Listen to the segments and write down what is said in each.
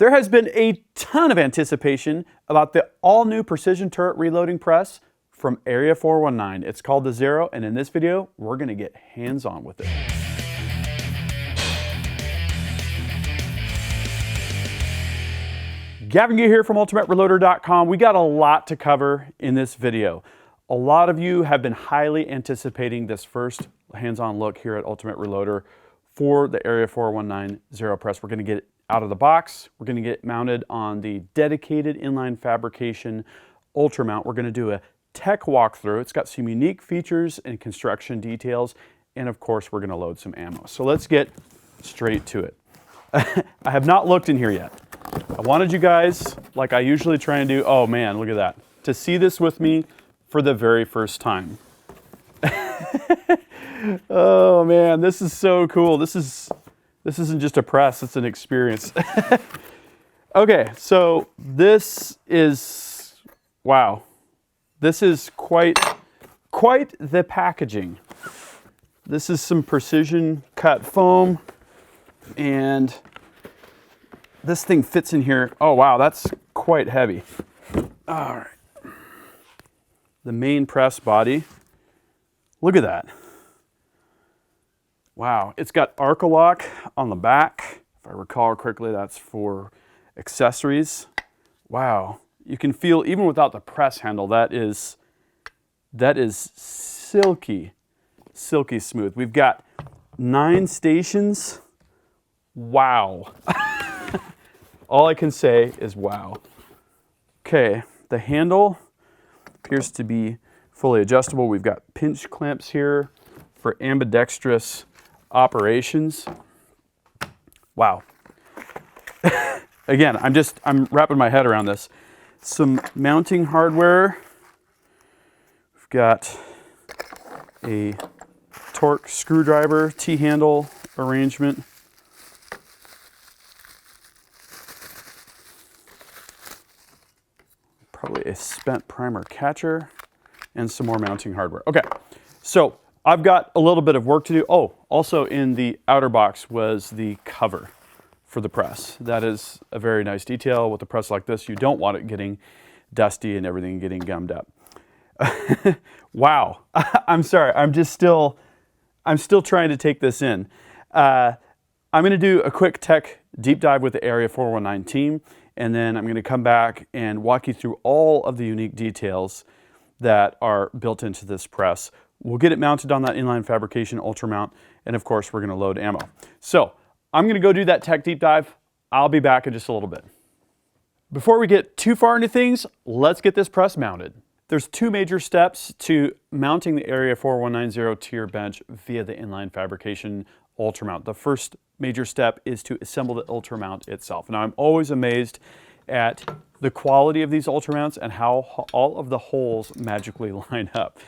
There has been a ton of anticipation about the all-new precision turret reloading press from Area 419. It's called the Zero, and in this video, we're gonna get hands-on with it. Gavin Gear here from UltimateReloader.com. We got a lot to cover in this video. A lot of you have been highly anticipating this first hands-on look here at Ultimate Reloader for the Area 419 Zero press. We're gonna get it out of the box. We're gonna get it mounted on the dedicated inline fabrication Ultra mount. We're gonna do a tech walkthrough. It's got some unique features and construction details. And of course, we're gonna load some ammo. So let's get straight to it. I have not looked in here yet. I wanted you guys, like I usually try and do, oh man, look at that, to see this with me for the very first time. Oh man, this is so cool. This isn't just a press, it's an experience. Okay, so this is, wow. This is quite the packaging. This is some precision cut foam, and this thing fits in here. Oh wow, that's quite heavy. All right. The main press body. Look at that. Wow, it's got Arc-A-Lock on the back. If I recall correctly, that's for accessories. Wow, you can feel, even without the press handle, that is silky smooth. We've got 9 stations. Wow. All I can say is wow. Okay, the handle appears to be fully adjustable. We've got pinch clamps here for ambidextrous operations. Wow. Again, I'm wrapping my head around this. Some mounting hardware. We've got a torque screwdriver, T-handle arrangement. Probably a spent primer catcher and some more mounting hardware. Okay, so I've got a little bit of work to do. Oh, also in the outer box was the cover for the press. That is a very nice detail. With a press like this, you don't want it getting dusty and everything getting gummed up. Wow, I'm sorry, I'm still trying to take this in. I'm gonna do a quick tech deep dive with the Area 419 team, and then I'm gonna come back and walk you through all of the unique details that are built into this press. We'll get it mounted on that inline fabrication Ultra mount, and of course we're gonna load ammo. So I'm gonna go do that tech deep dive. I'll be back in just a little bit. Before we get too far into things, let's get this press mounted. There's 2 major steps to mounting the Area 419 to your bench via the inline fabrication Ultra mount. The first major step is to assemble the Ultra mount itself. Now I'm always amazed at the quality of these Ultra mounts and how all of the holes magically line up.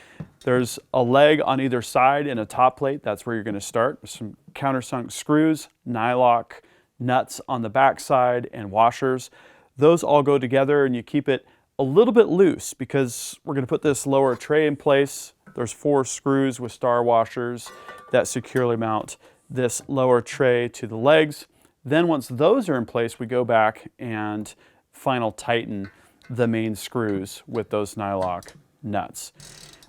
There's a leg on either side and a top plate. That's where you're going to start. There's some countersunk screws, nylock nuts on the back side, and washers. Those all go together, and you keep it a little bit loose because we're going to put this lower tray in place. There's 4 screws with star washers that securely mount this lower tray to the legs. Then once those are in place, we go back and final tighten the main screws with those nylock nuts.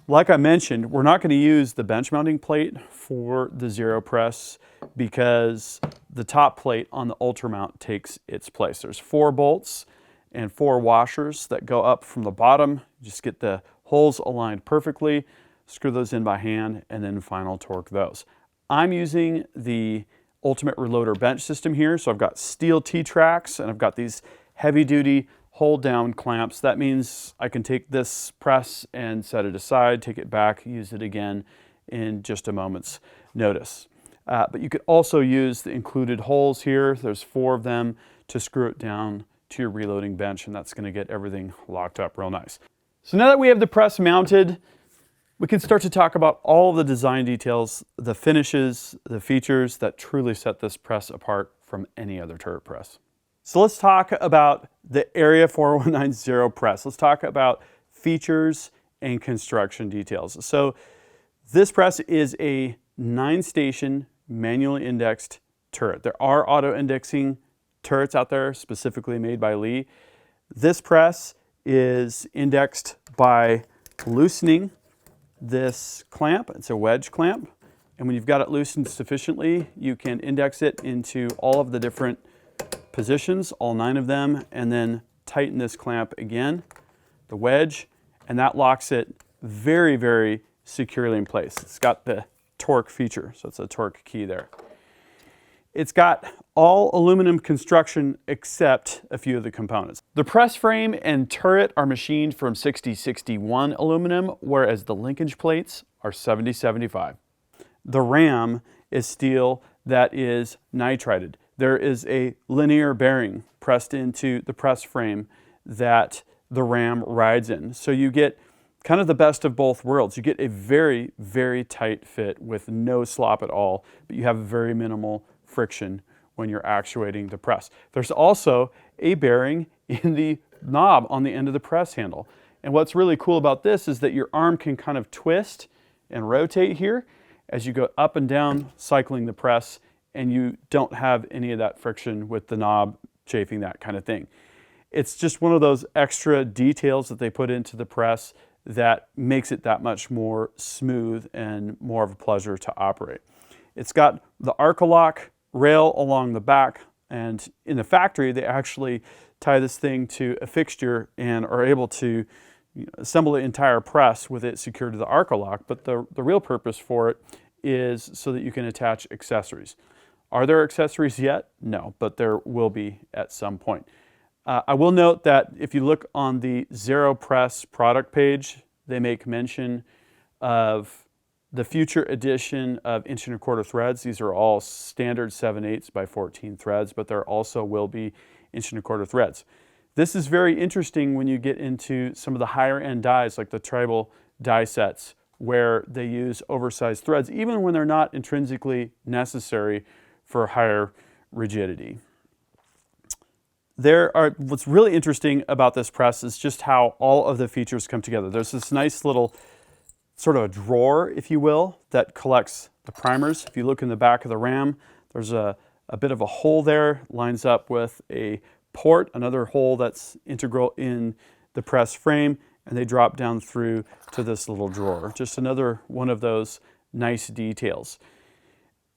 Like I mentioned, we're not going to use the bench mounting plate for the Zero press because the top plate on the Ultra mount takes its place. There's 4 bolts and 4 washers that go up from the bottom. Just get the holes aligned perfectly, screw those in by hand, and then final torque those. I'm using the Ultimate Reloader bench system here, so I've got steel T-tracks and I've got these heavy-duty hold-down clamps. That means I can take this press and set it aside, take it back, use it again in just a moment's notice. But you could also use the included holes here. There's 4 of them to screw it down to your reloading bench, and that's going to get everything locked up real nice. So now that we have the press mounted, we can start to talk about all of the design details, the finishes, the features that truly set this press apart from any other turret press. So let's talk about the Area 419 press. Let's talk about features and construction details. So this press is a 9-station manually indexed turret. There are auto indexing turrets out there specifically made by Lee. This press is indexed by loosening this clamp. It's a wedge clamp. And when you've got it loosened sufficiently, you can index it into all of the different positions, all 9 of them, and then tighten this clamp again, the wedge, and that locks it very, very securely in place. It's got the torque feature, so it's a torque key there. It's got all aluminum construction except a few of the components. The press frame and turret are machined from 6061 aluminum, whereas the linkage plates are 7075. The ram is steel that is nitrided. There is a linear bearing pressed into the press frame that the ram rides in. So you get kind of the best of both worlds. You get a very, very tight fit with no slop at all, but you have very minimal friction when you're actuating the press. There's also a bearing in the knob on the end of the press handle. And what's really cool about this is that your arm can kind of twist and rotate here as you go up and down cycling the press, and you don't have any of that friction with the knob chafing, that kind of thing. It's just one of those extra details that they put into the press that makes it that much more smooth and more of a pleasure to operate. It's got the Arc-A-Lock rail along the back, and in the factory they actually tie this thing to a fixture and are able to assemble the entire press with it secured to the Arc-A-Lock, but the real purpose for it is so that you can attach accessories. Are there accessories yet? No, but there will be at some point. I will note that if you look on the Zero Press product page, they make mention of the future edition of 1¼ threads. These are all standard 7/8 by 14 threads, but there also will be 1¼ threads. This is very interesting when you get into some of the higher end dies, like the tribal die sets, where they use oversized threads, even when they're not intrinsically necessary for higher rigidity. What's really interesting about this press is just how all of the features come together. There's this nice little sort of a drawer, if you will, that collects the primers. If you look in the back of the ram, there's a bit of a hole there, lines up with a port, another hole that's integral in the press frame, and they drop down through to this little drawer. Just another one of those nice details.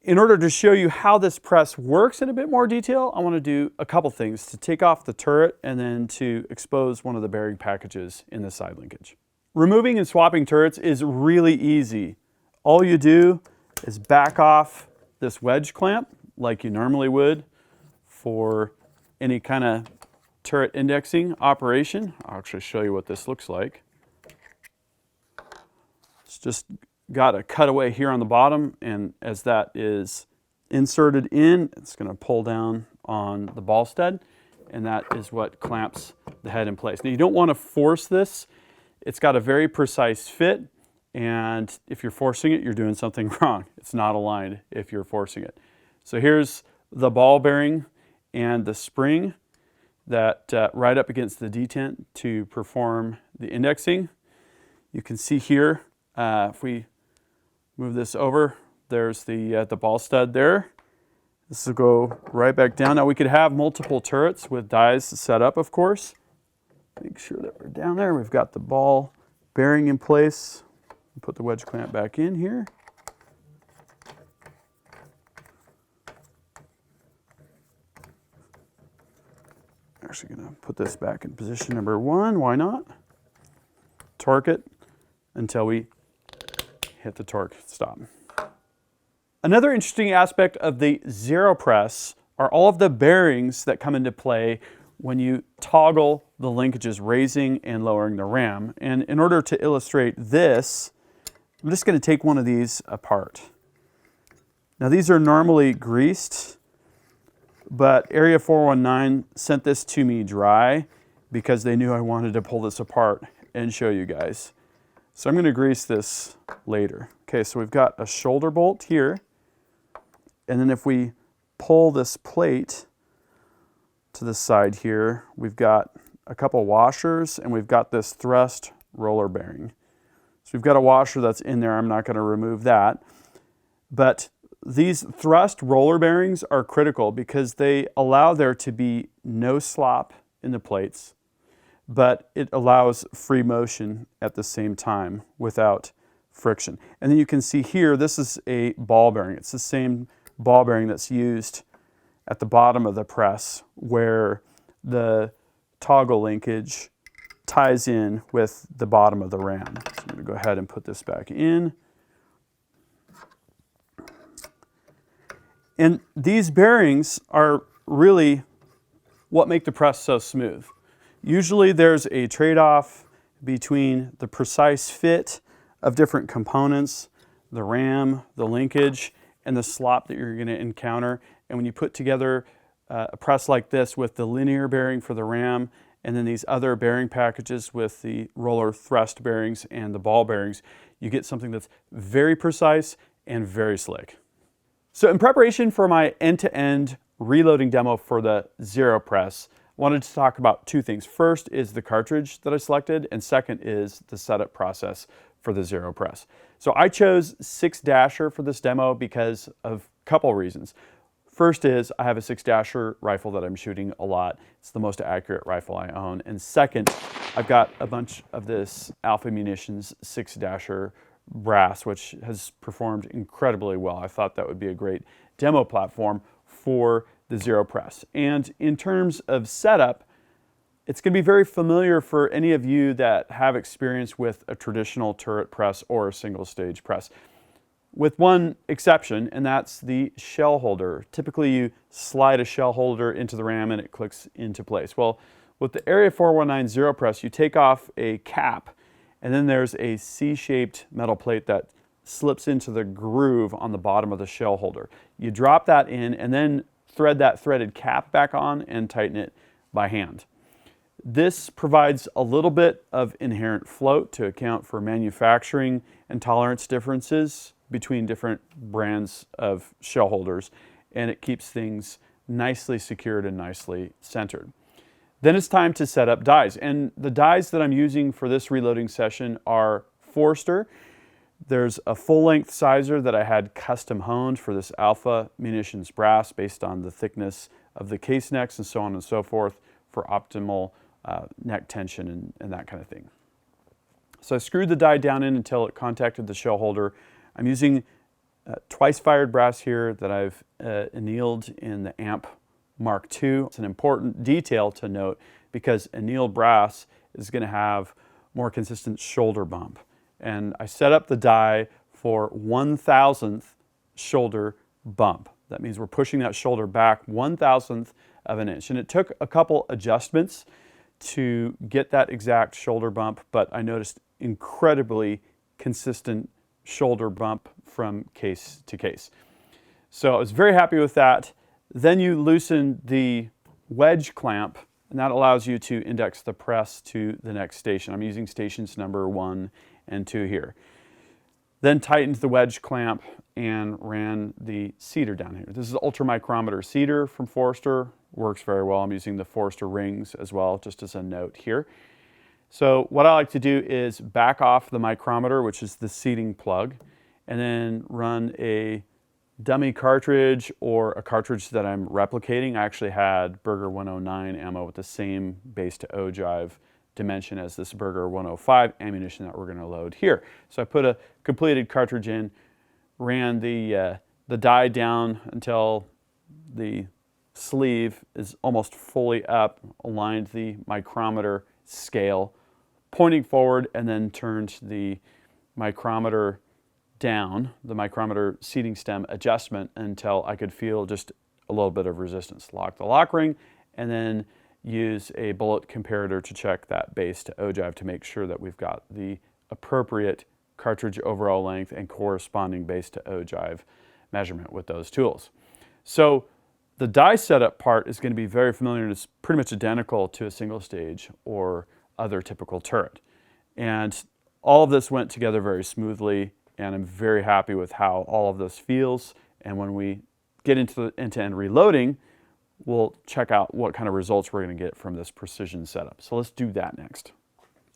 In order to show you how this press works in a bit more detail, I want to do a couple things: to take off the turret and then to expose one of the bearing packages in the side linkage. Removing and swapping turrets is really easy. All you do is back off this wedge clamp like you normally would for any kind of turret indexing operation. I'll actually show you what this looks like. It's just got a cutaway here on the bottom, and as that is inserted in, it's going to pull down on the ball stud, and that is what clamps the head in place. Now, you don't want to force this. It's got a very precise fit, and if you're forcing it, you're doing something wrong. It's not aligned if you're forcing it. So here's the ball bearing and the spring that right up against the detent to perform the indexing. You can see here, if we move this over, there's the ball stud there. This will go right back down. Now, we could have multiple turrets with dies set up, of course. Make sure that we're down there. We've got the ball bearing in place. Put the wedge clamp back in here. Actually going to put this back in position number 1. Why not? Torque it until we hit the torque stop. Another interesting aspect of the Zero Press are all of the bearings that come into play when you toggle the linkages, raising and lowering the ram. And in order to illustrate this, I'm just going to take one of these apart. Now, these are normally greased, but Area 419 sent this to me dry because they knew I wanted to pull this apart and show you guys. So I'm going to grease this later. Okay, so we've got a shoulder bolt here, and then if we pull this plate to the side here, we've got a couple washers, and we've got this thrust roller bearing. So we've got a washer that's in there. I'm not going to remove that. But these thrust roller bearings are critical because they allow there to be no slop in the plates, but it allows free motion at the same time without friction. And then you can see here, this is a ball bearing. It's the same ball bearing that's used at the bottom of the press where the toggle linkage ties in with the bottom of the ram. So I'm going to go ahead and put this back in. And these bearings are really what make the press so smooth. Usually there's a trade-off between the precise fit of different components, the ram, the linkage, and the slop that you're going to encounter. And when you put together a press like this with the linear bearing for the ram, and then these other bearing packages with the roller thrust bearings and the ball bearings, you get something that's very precise and very slick. So in preparation for my end-to-end reloading demo for the Zero Press, I wanted to talk about two things. First is the cartridge that I selected, and second is the setup process for the Zero Press. So I chose 6-dasher for this demo because of a couple reasons. First is I have a 6-dasher rifle that I'm shooting a lot. It's the most accurate rifle I own. And second, I've got a bunch of this Alpha Munitions 6-dasher brass, which has performed incredibly well. I thought that would be a great demo platform for the Zero Press. And in terms of setup, it's going to be very familiar for any of you that have experience with a traditional turret press or a single stage press, with one exception, and that's the shell holder. Typically you slide a shell holder into the ram and it clicks into place. Well, with the Area 419 Zero Press, you take off a cap, and then there's a C-shaped metal plate that slips into the groove on the bottom of the shell holder. You drop that in and then thread that threaded cap back on and tighten it by hand. This provides a little bit of inherent float to account for manufacturing and tolerance differences between different brands of shell holders, and it keeps things nicely secured and nicely centered. Then it's time to set up dies, and the dies that I'm using for this reloading session are Forster. There's a full-length sizer that I had custom honed for this Alpha Munitions brass based on the thickness of the case necks and so on and so forth for optimal neck tension and that kind of thing. So I screwed the die down in until it contacted the shell holder. I'm using twice-fired brass here that I've annealed in the AMP Mark II. It's an important detail to note because annealed brass is going to have more consistent shoulder bump. And I set up the die for 1/1000th shoulder bump. That means we're pushing that shoulder back 1/1000th of an inch. And it took a couple adjustments to get that exact shoulder bump, but I noticed incredibly consistent shoulder bump from case to case. So I was very happy with that. Then you loosen the wedge clamp, and that allows you to index the press to the next station. I'm using stations number 1 and 2 here. Then tightened the wedge clamp and ran the cedar down here. This is ultramicrometer cedar from Forster. Works very well. I'm using the Forster rings as well, just as a note here. So what I like to do is back off the micrometer, which is the seating plug, and then run a dummy cartridge or a cartridge that I'm replicating. I actually had Burger 109 ammo with the same base to ogive dimension as this Burger 105 ammunition that we're going to load here. So I put a completed cartridge in, ran the die down until the sleeve is almost fully up, aligned the micrometer scale pointing forward, and then turned the micrometer down, the micrometer seating stem adjustment, until I could feel just a little bit of resistance. Lock the lock ring, and then use a bullet comparator to check that base to ogive to make sure that we've got the appropriate cartridge overall length and corresponding base to ogive measurement with those tools. So the die setup part is going to be very familiar. It's pretty much identical to a single stage or other typical turret. And all of this went together very smoothly, and I'm very happy with how all of this feels. And when we get into the end-to-end reloading, we'll check out what kind of results we're going to get from this precision setup. So let's do that next.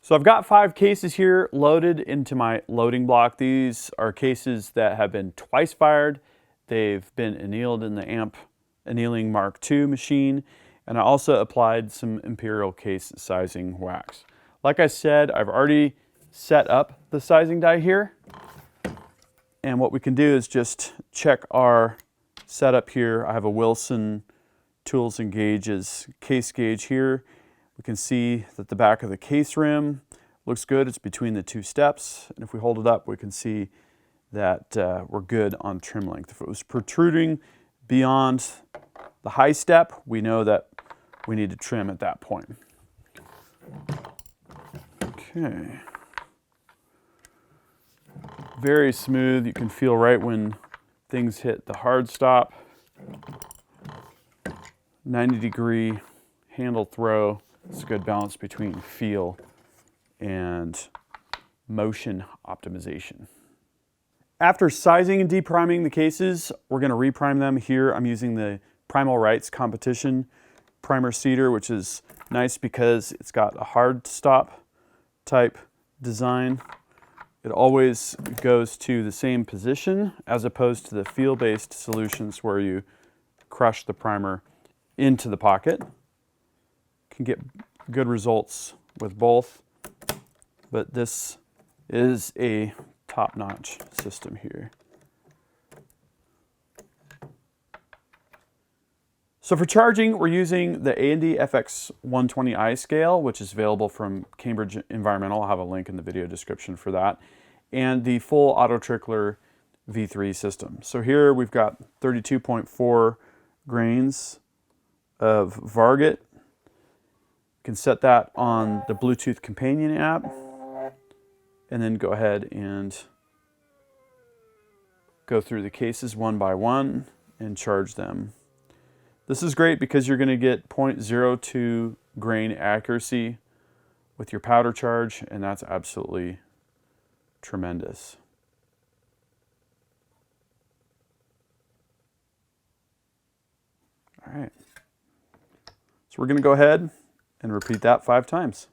So I've got 5 cases here loaded into my loading block. These are cases that have been twice fired. They've been annealed in the AMP Annealing Mark II machine, and I also applied some Imperial case sizing wax. Like I said, I've already set up the sizing die here, and what we can do is just check our setup here. I have a Wilson Tools and Gauges case gauge here. We can see that the back of the case rim looks good. It's between the two steps, and if we hold it up, we can see that we're good on trim length. If it was protruding beyond the high step, we know that we need to trim at that point. Okay. Very smooth. You can feel right when things hit the hard stop. 90-degree handle throw. It's a good balance between feel and motion optimization. After sizing and depriming the cases, we're going to reprime them. Here I'm using the Primal Rights Competition primer cedar, which is nice because it's got a hard stop type design. It always goes to the same position as opposed to the feel-based solutions where you crush the primer into the pocket. Can get good results with both, but this is a top-notch system here. So for charging, we're using the A&D FX120i scale, which is available from Cambridge Environmental. I'll have a link in the video description for that, and the full auto trickler V3 system. So here we've got 32.4 grains of Varget. You can set that on the Bluetooth companion app, and then go ahead and go through the cases one by one and charge them. This is great because you're going to get 0.02 grain accuracy with your powder charge, and that's absolutely tremendous. All right. So we're going to go ahead and repeat that 5 times.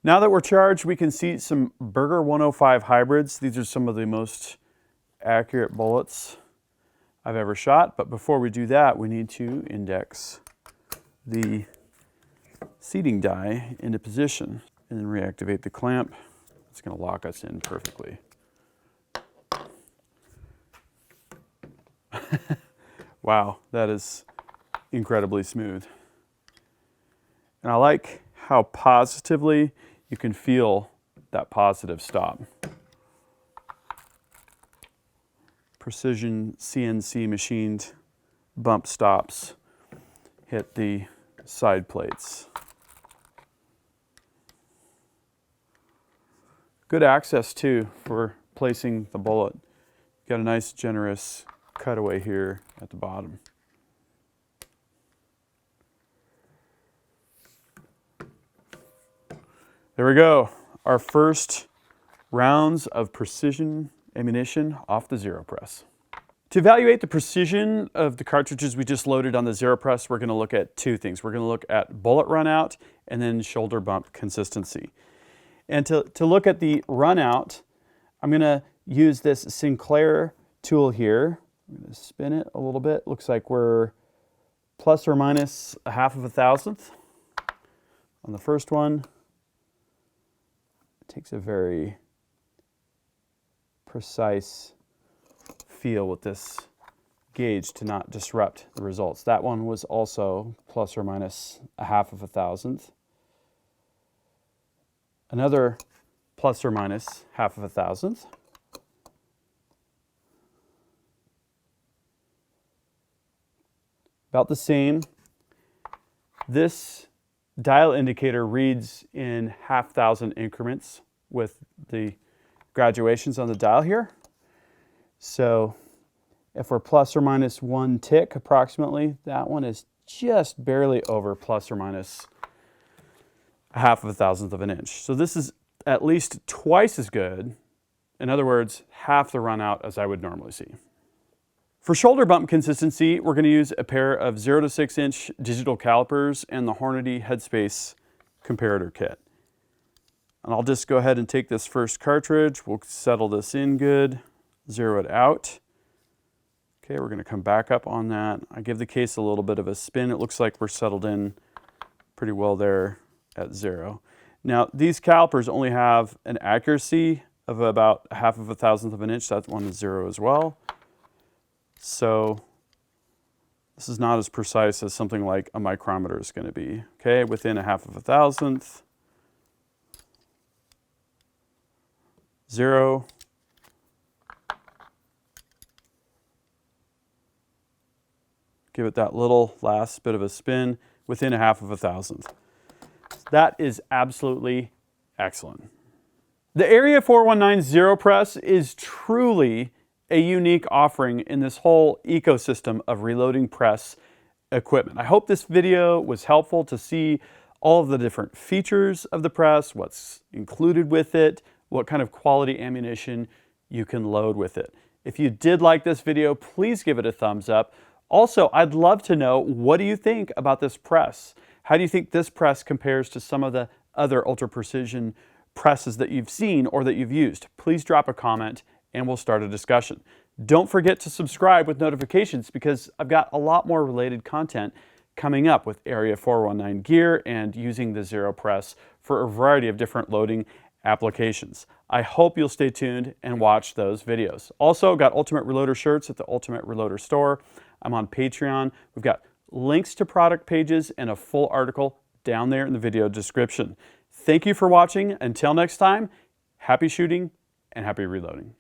Now that we're charged, we can see some Berger 105 hybrids. These are some of the most accurate bullets I've ever shot. But before we do that, we need to index the seating die into position and then reactivate the clamp. It's going to lock us in perfectly. Wow, that is incredibly smooth. And I like how positively you can feel that positive stop. Precision CNC machined bump stops hit the side plates. Good access too for placing the bullet. Got a nice generous cutaway here at the bottom. There we go, our first rounds of precision ammunition off the Zero Press. To evaluate the precision of the cartridges we just loaded on the Zero Press, we're going to look at 2 things. We're going to look at bullet run out and then shoulder bump consistency. And to look at the run out, I'm going to use this Sinclair tool here. I'm going to spin it a little bit. Looks like we're plus or minus 1/2 of a thousandth on the first one. Takes a very precise feel with this gauge to not disrupt the results. That one was also plus or minus 1/2 of a thousandth. Another plus or minus 1/2 of a thousandth. About the same. This dial indicator reads in 1/2 thousand increments with the graduations on the dial here. So if we're plus or minus 1 tick approximately, that one is just barely over plus or minus 1/2 of an inch. So this is at least twice as good. In other words, half the run out as I would normally see. For shoulder bump consistency, we're going to use a pair of 0 to 6 inch digital calipers and the Hornady Headspace comparator kit. And I'll just go ahead and take this first cartridge. We'll settle this in good, zero it out. Okay, we're going to come back up on that. I give the case a little bit of a spin. It looks like we're settled in pretty well there at 0. Now, these calipers only have an accuracy of about 1/2 of an inch. That one is 0 as well. So this is not as precise as something like a micrometer is going to be. Okay, within 1/1000th, 0. Give it that little last bit of a spin within 1/1000th. That is absolutely excellent. The Area 419 Zero Press is truly a unique offering in this whole ecosystem of reloading press equipment. I hope this video was helpful to see all of the different features of the press, what's included with it, what kind of quality ammunition you can load with it. If you did like this video, please give it a thumbs up. Also, I'd love to know, what do you think about this press? How do you think this press compares to some of the other ultra precision presses that you've seen or that you've used? Please drop a comment and we'll start a discussion. Don't forget to subscribe with notifications because I've got a lot more related content coming up with Area 419 gear and using the Zero Press for a variety of different loading applications. I hope you'll stay tuned and watch those videos. Also, got Ultimate Reloader shirts at the Ultimate Reloader store. I'm on Patreon. We've got links to product pages and a full article down there in the video description. Thank you for watching. Until next time, happy shooting and happy reloading.